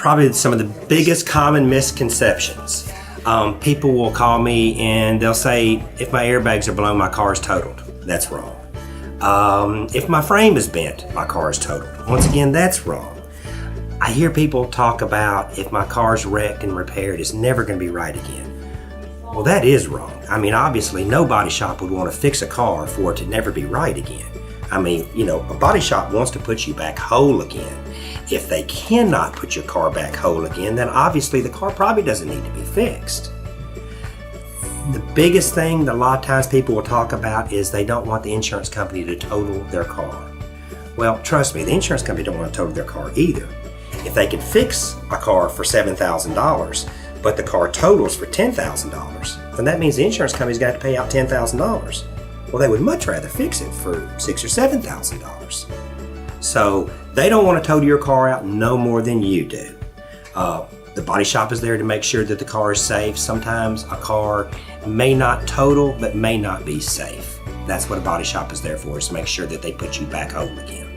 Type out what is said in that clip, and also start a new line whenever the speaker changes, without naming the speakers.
probably some of the biggest common misconceptions. People will call me and they'll say, if my airbags are blown, my car is totaled. That's wrong. If my frame is bent, my car is totaled. Once again, that's wrong. I hear people talk about if my car's wrecked and repaired, it's never going to be right again. Well, that is wrong. I mean, obviously, no body shop would want to fix a car for it to never be right again. I mean, a body shop wants to put you back whole again. If they cannot put your car back whole again, then obviously the car probably doesn't need to be fixed. The biggest thing that a lot of times people will talk about is they don't want the insurance company to total their car. Well, trust me, the insurance company don't want to total their car either. If they could fix a car for $7,000, but the car totals for $10,000, then that means the insurance company's got to pay out $10,000. Well, they would much rather fix it for $6,000 or $7,000. So they don't want to total your car out no more than you do. The body shop is there to make sure that the car is safe. Sometimes a car may not total, but may not be safe. That's what a body shop is there for, is to make sure that they put you back home again.